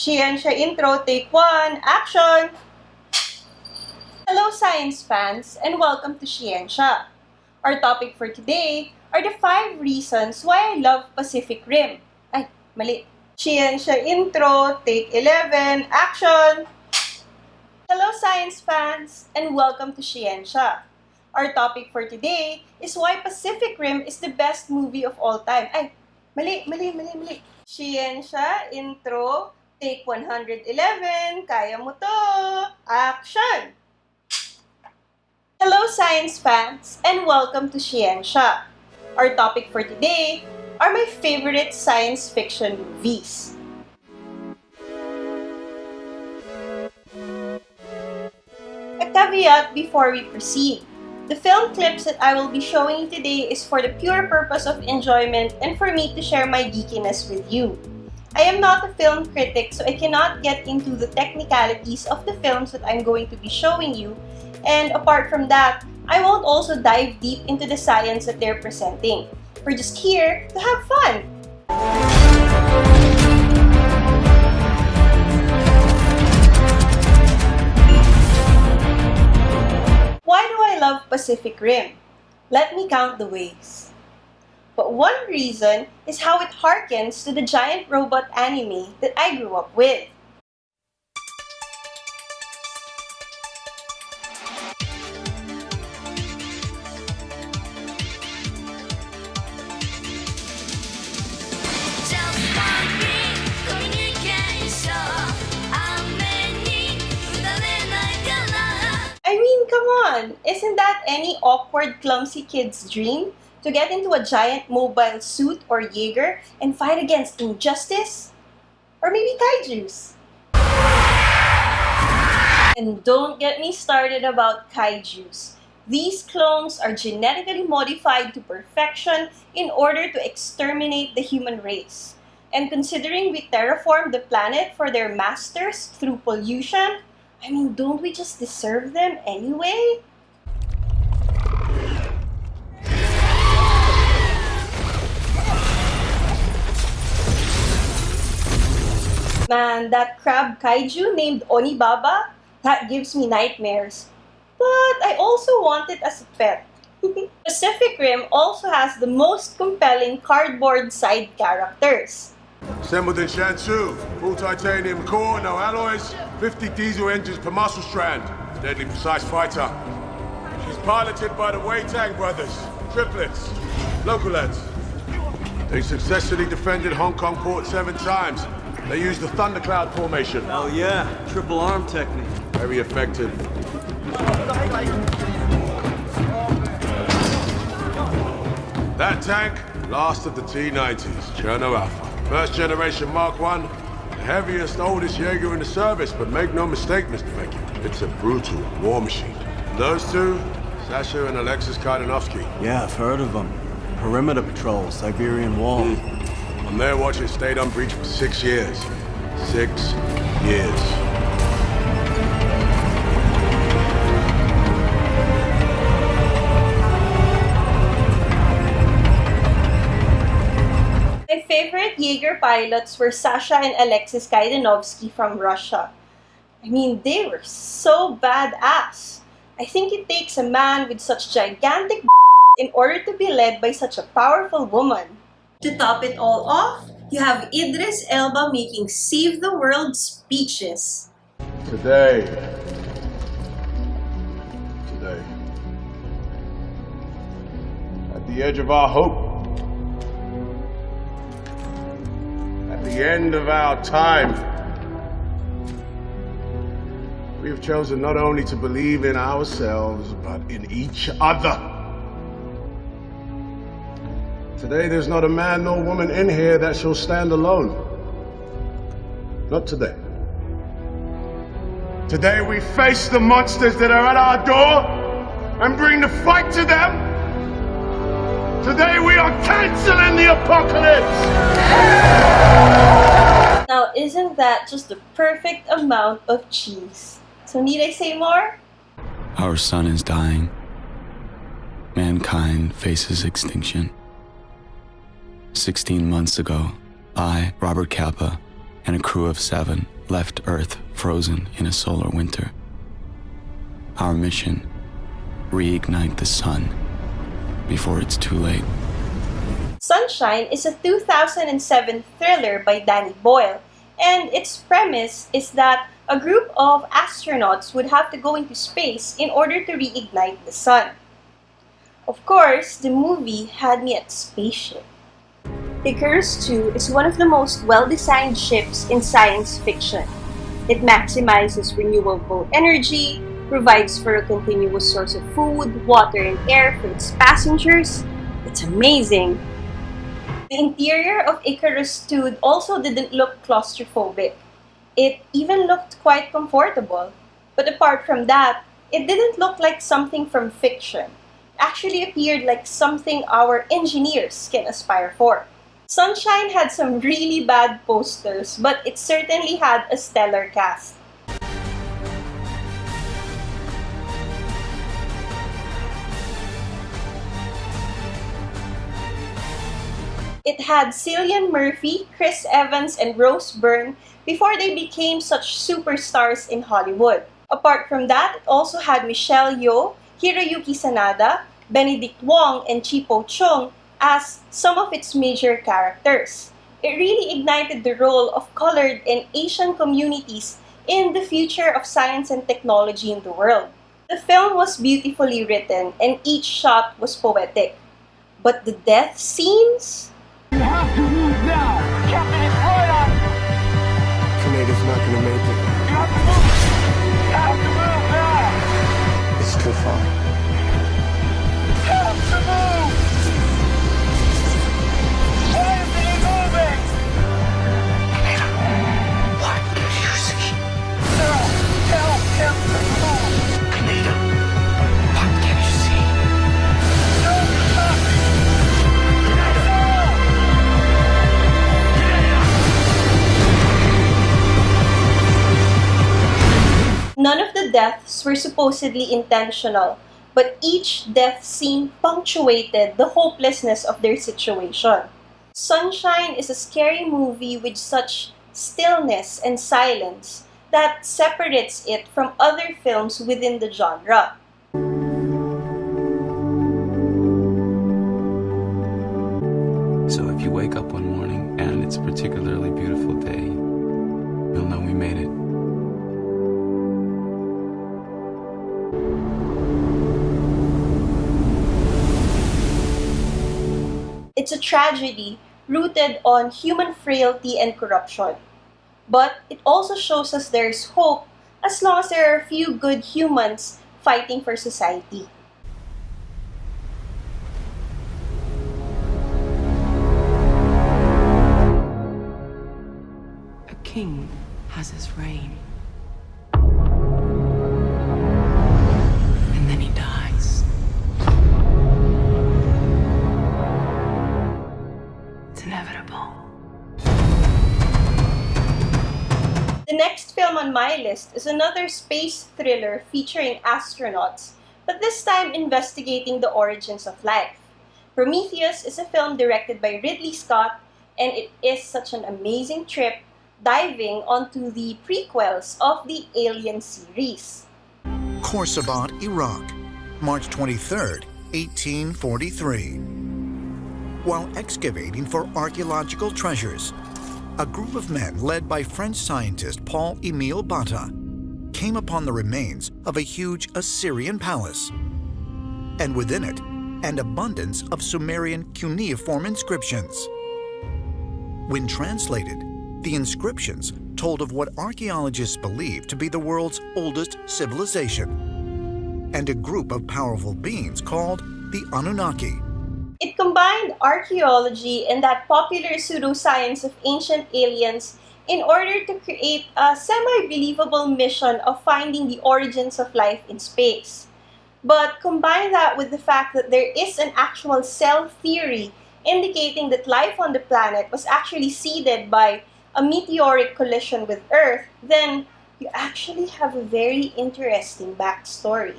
SHE-ensya intro, take one, action! Hello science fans and welcome to SHE-ensya. Our topic for today are the 5 reasons why I love Pacific Rim. Ay, mali. SHE-ensya intro, take 11, action! Hello science fans and welcome to SHE-ensya. Our topic for today is why Pacific Rim is the best movie of all time. Ay, mali. SHE-ensya intro, take 111, kaya mo to! Action! Hello science fans and welcome to SHE-ensya. Our topic for today are my favorite science fiction movies. A caveat before we proceed. The film clips that I will be showing you today is for the pure purpose of enjoyment and for me to share my geekiness with you. I am not a film critic, so I cannot get into the technicalities of the films that I'm going to be showing you, and apart from that, I won't also dive deep into the science that they're presenting. We're just here to have fun! Why do I love Pacific Rim? Let me count the ways. But one reason is how it harkens to the giant robot anime that I grew up with. I mean, come on! Isn't that any awkward, clumsy kid's dream? To get into a giant mobile suit or Jaeger and fight against injustice? Or maybe kaijus? And don't get me started about kaijus. These clones are genetically modified to perfection in order to exterminate the human race. And considering we terraformed the planet for their masters through pollution, I mean, don't we just deserve them anyway? Man, that crab kaiju named Onibaba, that gives me nightmares. But I also want it as a pet. Pacific Rim also has the most compelling cardboard side characters. Assembled in Shansu, full titanium core, no alloys, 50 diesel engines per muscle strand, deadly precise fighter. She's piloted by the Wei-Tang brothers, triplets, local lads. They successfully defended Hong Kong port 7 times. They used the thundercloud formation. Oh yeah, triple arm technique. Very effective. That tank, last of the T-90s, Cherno Alpha. First generation Mark 1, the heaviest, oldest Jaeger in the service, but make no mistake, Mr. Becky, it's a brutal war machine. And those two, Sasha and Alexis Kaidanovsky. Yeah, I've heard of them. Perimeter patrol, Siberian Wall. On their watch, it stayed unbreached for 6 years. 6 years. My favorite Jaeger pilots were Sasha and Alexis Kaidanovsky from Russia. I mean, they were so badass. I think it takes a man with such gigantic in order to be led by such a powerful woman. To top it all off, you have Idris Elba making Save the World speeches. Today, at the edge of our hope, at the end of our time, we have chosen not only to believe in ourselves, but in each other. Today, there's not a man nor woman in here that shall stand alone. Not today. Today, we face the monsters that are at our door and bring the fight to them. Today, we are canceling the apocalypse! Now, isn't that just the perfect amount of cheese? So need I say more? Our sun is dying. Mankind faces extinction. 16 months ago, I, Robert Capa, and a crew of 7 left Earth frozen in a solar winter. Our mission: reignite the sun before it's too late. Sunshine is a 2007 thriller by Danny Boyle, and its premise is that a group of astronauts would have to go into space in order to reignite the sun. Of course, the movie had me at spaceship. Icarus II is one of the most well-designed ships in science fiction. It maximizes renewable energy, provides for a continuous source of food, water, and air for its passengers. It's amazing. The interior of Icarus II also didn't look claustrophobic. It even looked quite comfortable. But apart from that, it didn't look like something from fiction. It actually appeared like something our engineers can aspire for. Sunshine had some really bad posters, but it certainly had a stellar cast. It had Cillian Murphy, Chris Evans, and Rose Byrne before they became such superstars in Hollywood. Apart from that, it also had Michelle Yeoh, Hiroyuki Sanada, Benedict Wong, and Chipo Chung as some of its major characters. It really ignited the role of colored and Asian communities in the future of science and technology in the world. The film was beautifully written and each shot was poetic. But the death scenes? You have to move now! Captain, it's right on! Tornado's not gonna make it. You have to move! You have to move now! It's too far. You have to move! Why isn't he moving? What do you see? No! Help him to move! Kaneda, what can you see? Don't stop me! None of the deaths were supposedly intentional, but each death scene punctuated the hopelessness of their situation. Sunshine is a scary movie with such stillness and silence that separates it from other films within the genre. So if you wake up one morning and it's a particularly beautiful day, you'll know we made it. It's a tragedy rooted on human frailty and corruption. But it also shows us there's hope as long as there are a few good humans fighting for society. A king has his reign. And then he dies. It's inevitable. The next film on my list is another space thriller featuring astronauts, but this time investigating the origins of life. Prometheus is a film directed by Ridley Scott, and it is such an amazing trip diving onto the prequels of the Alien series. Khorsabad, Iraq, March 23, 1843. While excavating for archaeological treasures, a group of men led by French scientist Paul-Émile Bata came upon the remains of a huge Assyrian palace, and within it, an abundance of Sumerian cuneiform inscriptions. When translated, the inscriptions told of what archaeologists believe to be the world's oldest civilization, and a group of powerful beings called the Anunnaki. It combined archaeology and that popular pseudoscience of ancient aliens in order to create a semi-believable mission of finding the origins of life in space. But combine that with the fact that there is an actual cell theory indicating that life on the planet was actually seeded by a meteoric collision with Earth, then you actually have a very interesting backstory.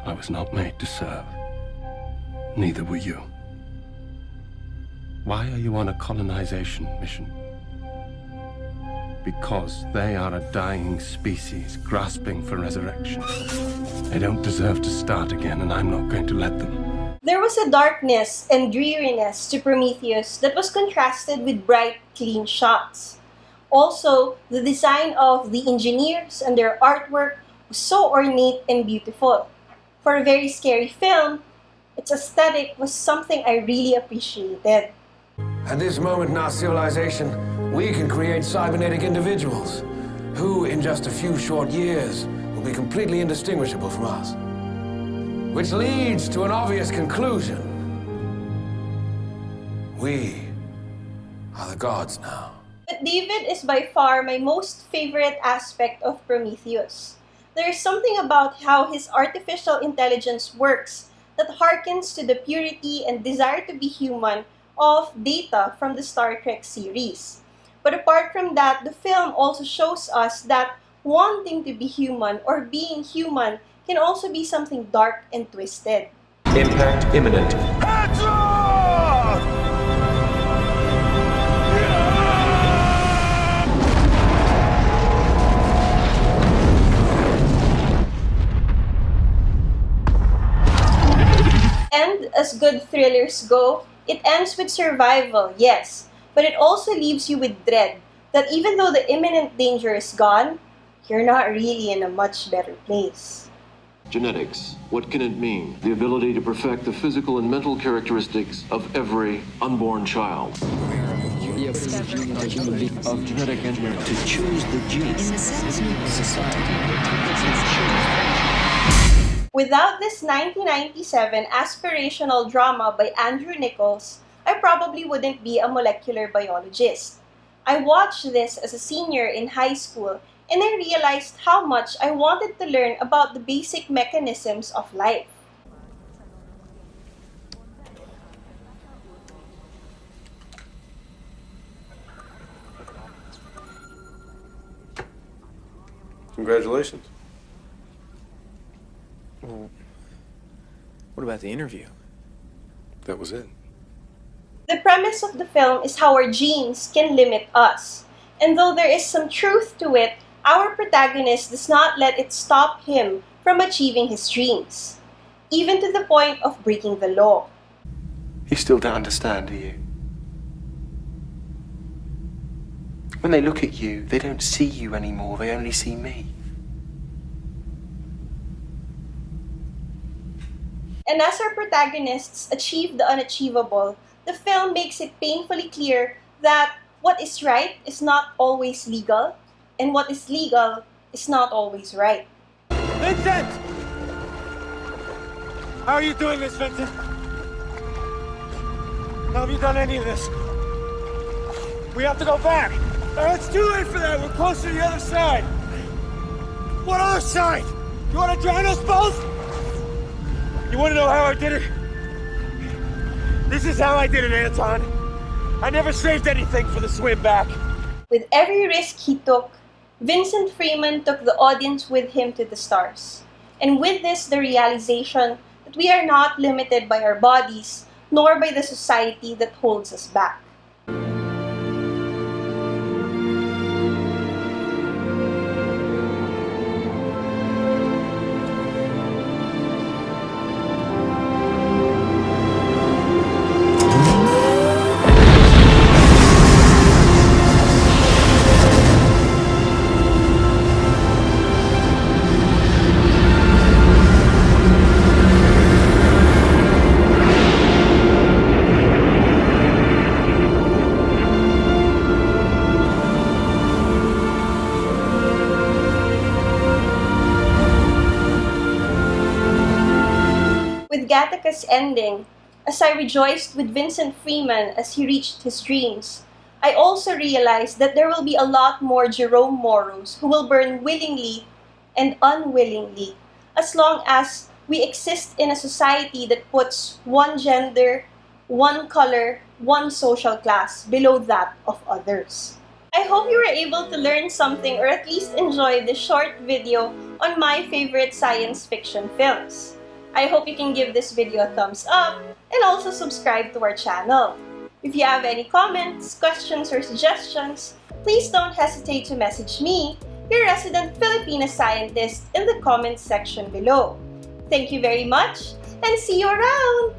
I was not made to serve. Neither were you. Why are you on a colonization mission? Because they are a dying species grasping for resurrection. They don't deserve to start again, and I'm not going to let them. There was a darkness and dreariness to Prometheus that was contrasted with bright, clean shots. Also, the design of the engineers and their artwork was so ornate and beautiful. For a very scary film, its aesthetic was something I really appreciated. At this moment in our civilization, we can create cybernetic individuals who, in just a few short years, will be completely indistinguishable from us. Which leads to an obvious conclusion. We are the gods now. But David is by far my most favorite aspect of Prometheus. There is something about how his artificial intelligence works that harkens to the purity and desire to be human of Data from the Star Trek series. But apart from that, the film also shows us that wanting to be human or being human can also be something dark and twisted. Impact imminent. Heads up! And as good thrillers go, it ends with survival, yes, but it also leaves you with dread that even though the imminent danger is gone, you're not really in a much better place. Genetics, what can it mean? The ability to perfect the physical and mental characteristics of every unborn child. Of genetic engineering. To choose the genes. Without this 1997 aspirational drama by Andrew Nichols, I probably wouldn't be a molecular biologist. I watched this as a senior in high school and I realized how much I wanted to learn about the basic mechanisms of life. Congratulations. Well, what about the interview? That was it. The premise of the film is how our genes can limit us. And though there is some truth to it, our protagonist does not let it stop him from achieving his dreams, even to the point of breaking the law. You still don't understand, do you? When they look at you, they don't see you anymore, they only see me. And as our protagonists achieve the unachievable, the film makes it painfully clear that what is right is not always legal, and what is legal is not always right. Vincent! How are you doing this, Vincent? How have you done any of this? We have to go back. It's too late for that. We're closer to the other side. What other side? You want to drown us both? You want to know how I did it? This is how I did it, Anton. I never saved anything for the swim back. With every risk he took, Vincent Freeman took the audience with him to the stars. And with this, the realization that we are not limited by our bodies, nor by the society that holds us back. With Gattaca's ending, as I rejoiced with Vincent Freeman as he reached his dreams, I also realized that there will be a lot more Jerome Morrows who will burn willingly and unwillingly, as long as we exist in a society that puts one gender, one color, one social class below that of others. I hope you were able to learn something or at least enjoy this short video on my favorite science fiction films. I hope you can give this video a thumbs up and also subscribe to our channel. If you have any comments, questions, or suggestions, please don't hesitate to message me, your resident Filipina scientist, in the comments section below. Thank you very much, and see you around!